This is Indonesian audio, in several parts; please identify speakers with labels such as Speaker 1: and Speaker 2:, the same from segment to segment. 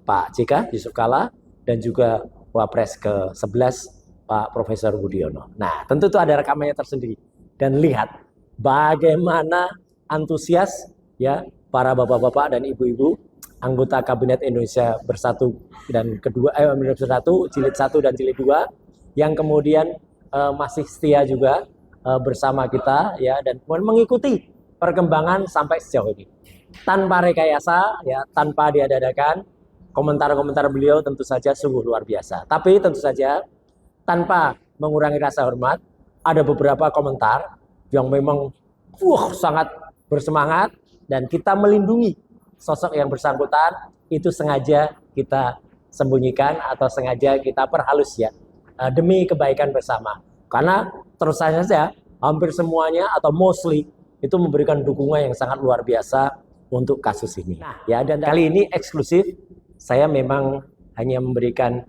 Speaker 1: Pak JK Yusuf Kala dan juga Wapres ke-11 Pak Profesor Budiono. Nah, tentu itu ada rekamannya tersendiri. Dan lihat bagaimana antusias ya para bapak-bapak dan ibu-ibu anggota Kabinet Indonesia Bersatu dan Indonesia Bersatu jilid 1 dan jilid 2 yang kemudian masih setia juga bersama kita ya dan mengikuti perkembangan sampai sejauh ini. Tanpa rekayasa ya, tanpa diada-adakan, komentar-komentar beliau tentu saja sungguh luar biasa. Tapi tentu saja tanpa mengurangi rasa hormat, ada beberapa komentar yang memang sangat bersemangat dan kita melindungi sosok yang bersangkutan itu sengaja kita sembunyikan atau sengaja kita perhalus ya demi kebaikan bersama. Karena terus saja hampir semuanya atau mostly itu memberikan dukungan yang sangat luar biasa untuk kasus ini. Nah, ya dan kali ini eksklusif saya memang hanya memberikan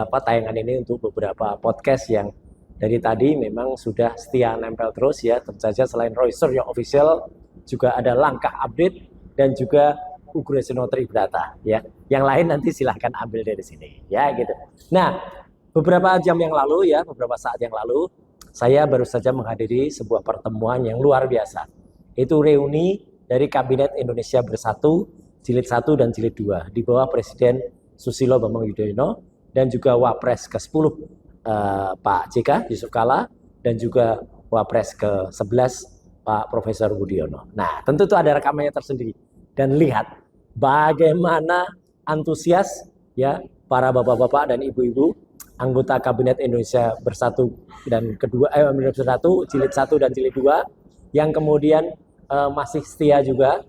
Speaker 1: tayangan ini untuk beberapa podcast yang dari tadi memang sudah setia nempel terus ya. Tentu saja selain Roy Suryo Official juga ada Langkah Update dan juga Ugreseno Tribrata ya. Yang lain nanti silahkan ambil dari sini ya gitu. Nah, beberapa jam yang lalu ya, beberapa saat yang lalu saya baru saja menghadiri sebuah pertemuan yang luar biasa. Itu reuni dari Kabinet Indonesia Bersatu jilid 1 dan jilid 2 di bawah Presiden Susilo Bambang Yudhoyono dan juga Wapres ke-10 Pak JK Yusuf Kala dan juga Wapres ke-11 Pak Profesor Budiono. Nah, tentu itu ada rekamannya tersendiri. Dan lihat bagaimana antusias ya para bapak-bapak dan ibu-ibu anggota Kabinet Indonesia Bersatu dan Indonesia Bersatu jilid 1 dan jilid 2 yang kemudian masih setia juga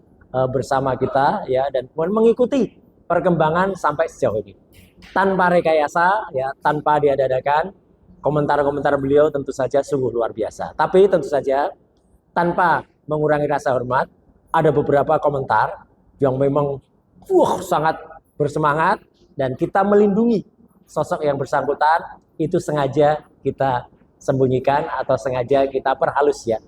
Speaker 1: bersama kita ya dan mengikuti perkembangan sampai sejauh ini. Tanpa rekayasa ya, tanpa diada-adakan, komentar-komentar beliau tentu saja sungguh luar biasa. Tapi tentu saja tanpa mengurangi rasa hormat, ada beberapa komentar yang memang sangat bersemangat dan kita melindungi sosok yang bersangkutan itu sengaja kita sembunyikan atau sengaja kita perhalus ya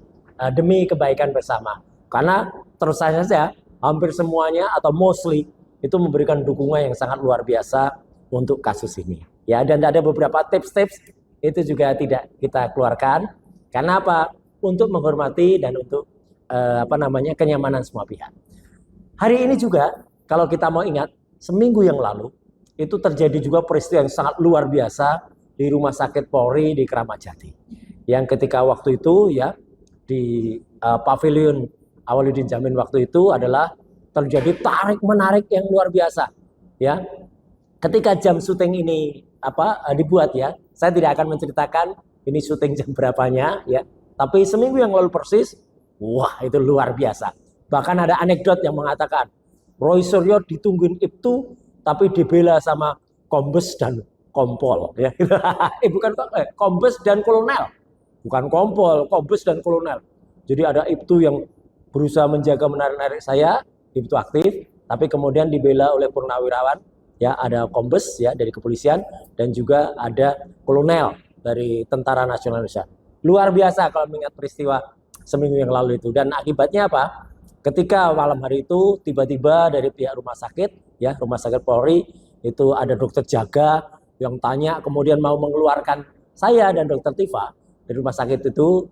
Speaker 1: demi kebaikan bersama. Karena terus saja hampir semuanya atau mostly itu memberikan dukungan yang sangat luar biasa untuk kasus ini. Ya, dan ada beberapa tips-tips itu juga tidak kita keluarkan. Karena apa? Untuk menghormati dan untuk kenyamanan semua pihak. Hari ini juga kalau kita mau ingat seminggu yang lalu itu terjadi juga peristiwa yang sangat luar biasa di Rumah Sakit Polri di Kramat Jati. Yang ketika waktu itu ya di Pavilion Awaludin Jamin waktu itu adalah terjadi tarik-menarik yang luar biasa. Ya, ketika jam syuting ini dibuat ya, saya tidak akan menceritakan ini syuting jam berapanya ya. Tapi seminggu yang lalu persis, wah itu luar biasa. Bahkan ada anekdot yang mengatakan Roy Suryo ditungguin itu tapi dibela sama kombes dan kompol ya. Bukan kombes dan kolonel. Bukan kompol, kombes dan kolonel. Jadi ada Ibtu yang berusaha menjaga menarik-narik saya, Ibtu aktif, tapi kemudian dibela oleh purnawirawan, ya ada kombes ya dari kepolisian dan juga ada kolonel dari Tentara Nasional Indonesia. Luar biasa kalau mengingat peristiwa seminggu yang lalu itu. Dan akibatnya apa? Ketika malam hari itu tiba-tiba dari pihak rumah sakit, ya Rumah Sakit Polri itu ada dokter jaga yang tanya kemudian mau mengeluarkan saya dan dokter Tifa dari rumah sakit itu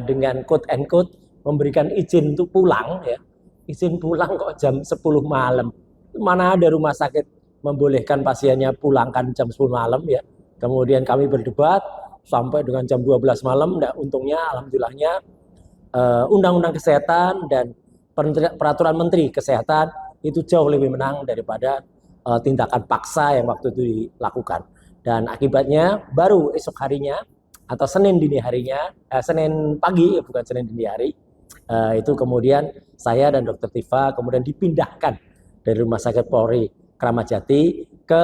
Speaker 1: dengan quote and quote memberikan izin untuk pulang ya. Izin pulang kok jam 10 malam. Mana ada rumah sakit membolehkan pasiennya pulangkan jam 10 malam ya. Kemudian kami berdebat sampai dengan jam 12 malam. Nah, untungnya alhamdulillahnya Undang-Undang Kesehatan dan Peraturan Menteri Kesehatan itu jauh lebih menang daripada tindakan paksa yang waktu itu dilakukan. Dan akibatnya baru esok harinya atau Senin dini harinya, Senin pagi bukan Senin dini hari, itu kemudian saya dan Dokter Tifa kemudian dipindahkan dari Rumah Sakit Polri Kramat Jati ke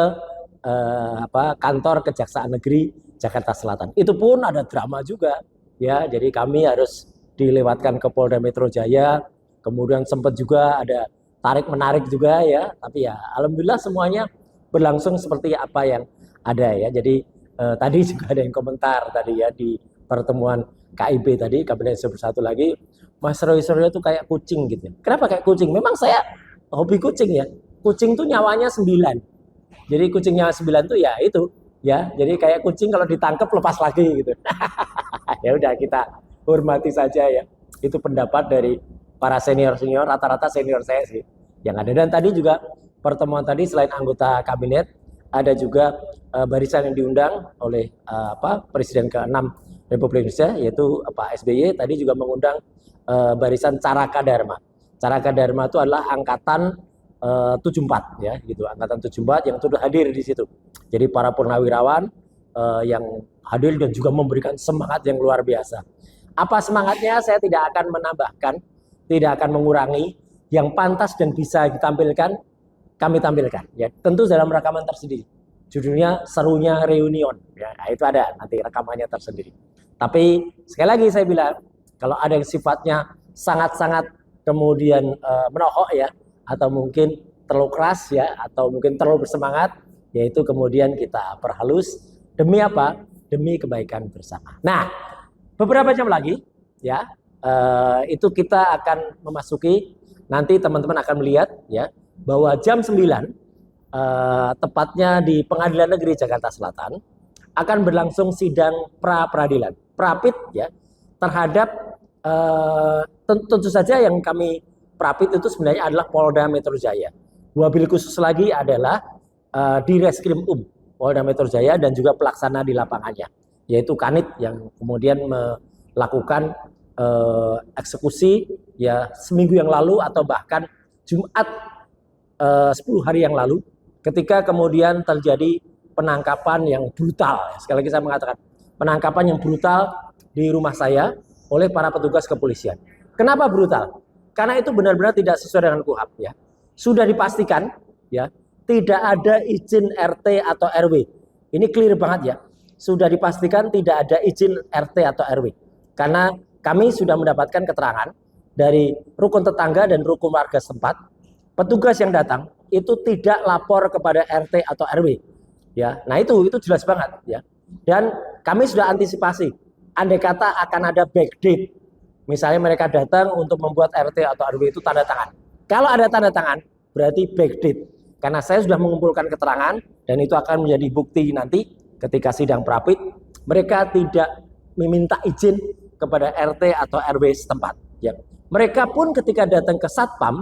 Speaker 1: kantor Kejaksaan Negeri Jakarta Selatan. Itu pun ada drama juga ya. Jadi kami harus dilewatkan ke Polda Metro Jaya. Kemudian sempat juga ada tarik menarik juga ya. Tapi ya alhamdulillah semuanya berlangsung seperti apa yang ada ya. Jadi tadi juga ada yang komentar tadi ya di pertemuan KIB tadi, Kabinet Indonesia Bersatu lagi, Mas Roy Suryo itu kayak kucing gitu. Kenapa kayak kucing? Memang saya hobi kucing ya. kucing tuh nyawanya 9. Jadi kucing nyawa 9 tuh ya itu, ya. Jadi kayak kucing kalau ditangkap lepas lagi gitu. Ya udah kita hormati saja ya. Itu pendapat dari para senior-senior, rata-rata senior saya sih yang ada. Dan tadi juga pertemuan tadi selain anggota kabinet, ada juga barisan yang diundang oleh Presiden ke-6 Republik Indonesia, yaitu Pak SBY. Tadi juga mengundang barisan Caraka Dharma. Caraka Dharma itu adalah angkatan 74 ya, gitu. Angkatan 74 yang turut hadir di situ. Jadi para purnawirawan yang hadir dan juga memberikan semangat yang luar biasa. Apa semangatnya saya tidak akan menambahkan, tidak akan mengurangi. Yang pantas dan bisa ditampilkan kami tampilkan ya, tentu dalam rekaman tersendiri. Judulnya Serunya Reunion ya, nah, itu ada nanti rekamannya tersendiri. Tapi sekali lagi saya bilang, kalau ada yang sifatnya sangat-sangat kemudian menohok ya, atau mungkin terlalu keras ya, atau mungkin terlalu bersemangat, yaitu kemudian kita perhalus demi apa? Demi kebaikan bersama. Nah, beberapa jam lagi ya, itu kita akan memasuki, nanti teman-teman akan melihat ya, bahwa jam 9 tepatnya di Pengadilan Negeri Jakarta Selatan akan berlangsung sidang pra-peradilan, prapit ya, terhadap tentu saja yang kami prapit itu sebenarnya adalah Polda Metro Jaya. Wabil khusus lagi adalah di Reskrim Polda Metro Jaya dan juga pelaksana di lapangannya, yaitu Kanit yang kemudian melakukan eksekusi ya seminggu yang lalu atau bahkan Jumat 10 hari yang lalu, ketika kemudian terjadi penangkapan yang brutal. Sekali lagi saya mengatakan, penangkapan yang brutal di rumah saya oleh para petugas kepolisian. Kenapa brutal? Karena itu benar-benar tidak sesuai dengan KUHP ya. Sudah dipastikan ya, tidak ada izin RT atau RW. Ini clear banget ya. Sudah dipastikan tidak ada izin RT atau RW. Karena kami sudah mendapatkan keterangan dari rukun tetangga dan rukun warga setempat, petugas yang datang itu tidak lapor kepada RT atau RW. Ya, nah itu jelas banget ya. Dan kami sudah antisipasi, andai kata akan ada backdate, misalnya mereka datang untuk membuat RT atau RW itu tanda tangan. Kalau ada tanda tangan, berarti backdate. Karena saya sudah mengumpulkan keterangan dan itu akan menjadi bukti nanti ketika sidang prapit, mereka tidak meminta izin kepada RT atau RW setempat. Ya. Mereka pun ketika datang ke Satpam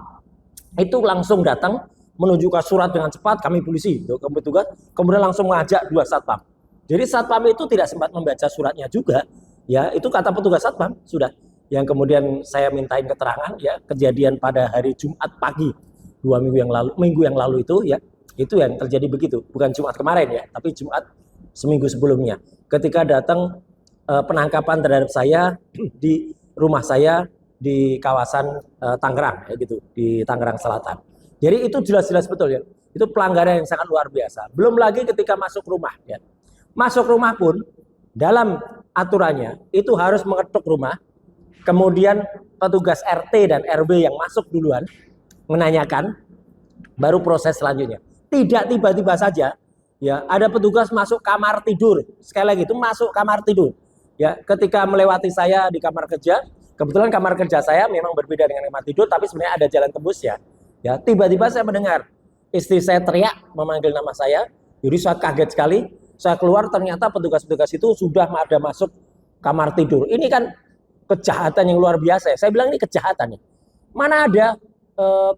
Speaker 1: itu langsung datang menunjukkan surat dengan cepat, kami polisi, petugas, kemudian langsung mengajak 2 Satpam. Jadi Satpam itu tidak sempat membaca suratnya juga, ya itu kata petugas Satpam sudah. Yang kemudian saya mintain keterangan ya, kejadian pada hari Jumat pagi 2 minggu yang lalu itu ya, itu yang terjadi begitu, bukan Jumat kemarin ya, tapi Jumat seminggu sebelumnya. Ketika datang penangkapan terhadap saya di rumah saya di kawasan Tangerang ya gitu, di Tangerang Selatan. Jadi itu jelas-jelas betul ya. Itu pelanggaran yang sangat luar biasa. Belum lagi ketika masuk rumah ya. Masuk rumah pun dalam aturannya itu harus mengetuk rumah. Kemudian petugas RT dan RW yang masuk duluan menanyakan, baru proses selanjutnya. Tidak tiba-tiba saja ya, ada petugas masuk kamar tidur. Sekali lagi itu masuk kamar tidur. Ya, ketika melewati saya di kamar kerja, kebetulan kamar kerja saya memang berbeda dengan kamar tidur, tapi sebenarnya ada jalan tembus ya. Ya, tiba-tiba saya mendengar istri saya teriak memanggil nama saya. Jadi saya kaget sekali. Saya keluar, ternyata petugas-petugas itu sudah ada masuk kamar tidur. Ini kan kejahatan yang luar biasa. Saya bilang ini kejahatan. Mana ada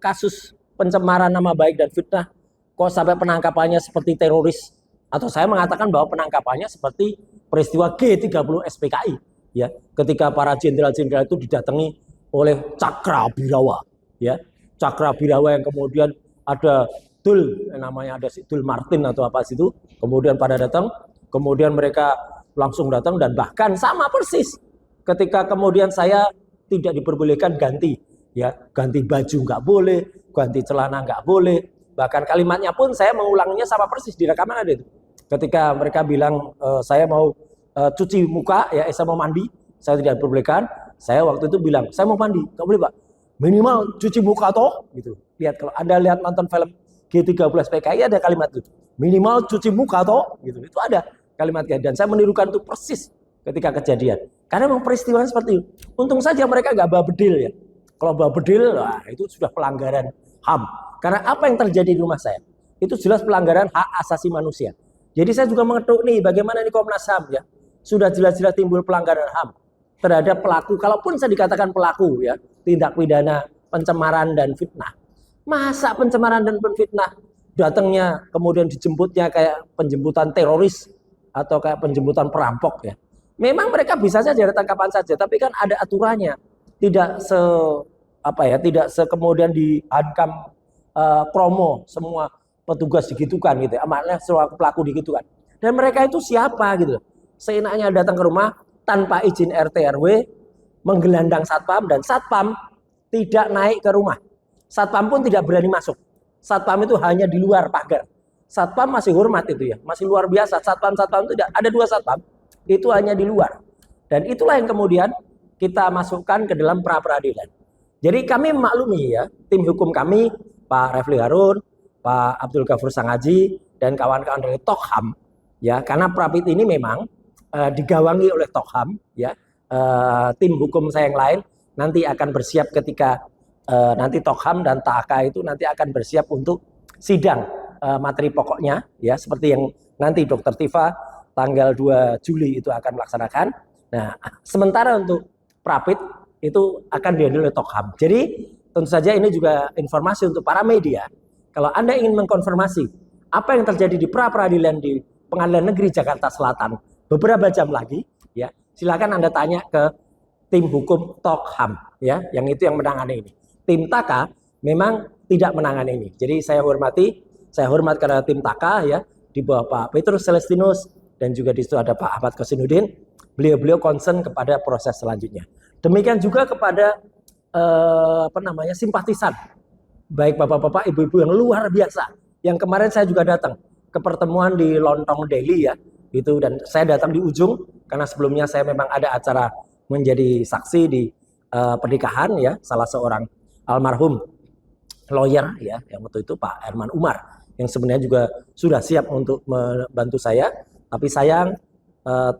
Speaker 1: kasus pencemaran nama baik dan fitnah kok sampai penangkapannya seperti teroris? Atau saya mengatakan bahwa penangkapannya seperti peristiwa G30 SPKI. Ya, ketika para jenderal-jenderal itu didatangi oleh Cakrabirawa. Ya, Cakrabirawa yang kemudian ada Dul, namanya ada si Dul Martin atau apa situ, kemudian pada datang, kemudian mereka langsung datang dan bahkan sama persis ketika kemudian saya tidak diperbolehkan ganti, ya ganti baju nggak boleh, ganti celana nggak boleh, bahkan kalimatnya pun saya mengulanginya sama persis di rekaman ada itu. Ketika mereka bilang saya mau cuci muka, ya saya mau mandi, saya tidak diperbolehkan, saya waktu itu bilang saya mau mandi, nggak boleh Pak. Minimal cuci muka toh, gitu. Lihat kalau Anda lihat nonton film G30 PKI ada kalimat itu. Minimal cuci muka toh, gitu. Itu ada kalimatnya dan saya menirukan itu persis ketika kejadian. Karena memang peristiwa seperti itu. Untung saja mereka nggak babedil ya. Kalau babedil, wah itu sudah pelanggaran HAM. Karena apa yang terjadi di rumah saya itu jelas pelanggaran hak asasi manusia. Jadi saya juga mengetuk nih bagaimana nih Komnas HAM ya. Sudah jelas-jelas timbul pelanggaran HAM terhadap pelaku, kalaupun saya dikatakan pelaku ya, tindak pidana pencemaran dan fitnah. Masa pencemaran dan fitnah datangnya kemudian dijemputnya kayak penjemputan teroris atau kayak penjemputan perampok ya. Memang mereka bisa saja datang kapan saja, tapi kan ada aturannya. Tidak tidak kemudian dihancam promo semua petugas digitukan gitu. Amatnya semua pelaku digitukan. Dan mereka itu siapa gitu. Seenaknya datang ke rumah tanpa izin RT RW, menggelandang satpam, dan satpam tidak naik ke rumah. Satpam pun tidak berani masuk. Satpam itu hanya di luar pagar. Satpam masih hormat itu ya, masih luar biasa. Satpam-satpam itu tidak ada 2 satpam, itu hanya di luar. Dan itulah yang kemudian kita masukkan ke dalam pra peradilan. Jadi kami memaklumi ya, tim hukum kami Pak Refli Harun, Pak Abdul Ghafur Sangaji, dan kawan-kawan dari Tokham ya, karena Prapit ini memang digawangi oleh Tokham ya, tim hukum saya yang lain nanti akan bersiap ketika nanti Tokham dan TAK itu nanti akan bersiap untuk sidang materi pokoknya ya, seperti yang nanti Dr. Tifa tanggal 2 Juli itu akan melaksanakan. Nah, sementara untuk Prapit itu akan dihandle oleh Tokham. Jadi tentu saja ini juga informasi untuk para media. Kalau Anda ingin mengkonfirmasi apa yang terjadi di pra peradilan di Pengadilan Negeri Jakarta Selatan beberapa jam lagi, ya silakan Anda tanya ke tim hukum Tokham, ya, yang itu yang menangani ini. Tim TAKA memang tidak menangani ini. Jadi saya hormat karena tim TAKA ya di bawah Pak Petrus Celestinus dan juga di situ ada Pak Ahmad Kosinudin. Beliau concern kepada proses selanjutnya. Demikian juga kepada simpatisan, baik bapak-bapak, ibu-ibu yang luar biasa. Yang kemarin saya juga datang ke pertemuan di Lontong Daily ya. Itu, dan saya datang di ujung karena sebelumnya saya memang ada acara menjadi saksi di pernikahan ya salah seorang almarhum lawyer ya yang waktu itu Pak Herman Umar yang sebenarnya juga sudah siap untuk membantu saya, tapi sayang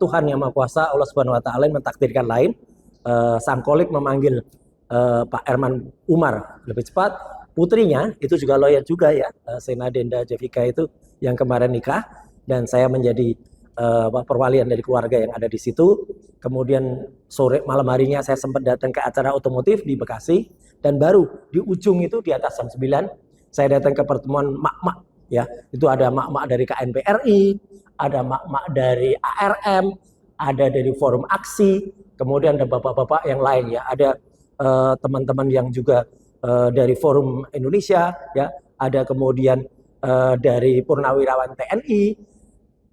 Speaker 1: Tuhan yang Maha Kuasa Allah Subhanahu wa taala mentakdirkan lain. Sang Kolik memanggil Pak Herman Umar lebih cepat, putrinya itu juga lawyer juga ya, Sena Denda Jevika itu yang kemarin nikah, dan saya menjadi perwalian dari keluarga yang ada di situ. Kemudian sore malam harinya saya sempat datang ke acara otomotif di Bekasi, dan baru di ujung itu di atas jam 9 saya datang ke pertemuan mak-mak ya. Itu ada mak-mak dari KNPRI, ada mak-mak dari ARM, ada dari Forum Aksi, kemudian ada bapak-bapak yang lain ya, ada teman-teman yang juga dari Forum Indonesia ya, ada kemudian dari Purnawirawan TNI.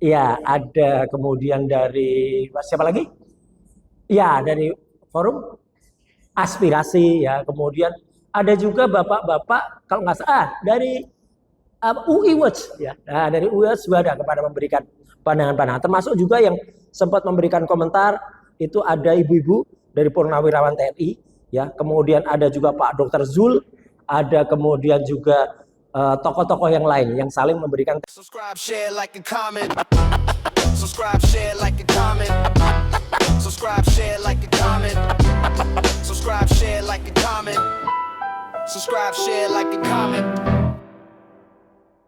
Speaker 1: Ya, ada kemudian dari siapa lagi? Ya, dari Forum Aspirasi ya. Kemudian ada juga bapak-bapak kalau nggak salah dari UI Watch ya. Nah, dari UI Watch juga ada kepada memberikan pandangan-pandangan. Termasuk juga yang sempat memberikan komentar itu ada ibu-ibu dari Purnawirawan TNI ya. Kemudian ada juga Pak Dr. Zul, ada kemudian juga tokoh-tokoh yang lain yang saling memberikan.
Speaker 2: Subscribe, share, like, and comment. Subscribe, share, like, and comment. Subscribe, share, like, and comment. Subscribe, share, like, and comment. Subscribe, share, like, and comment.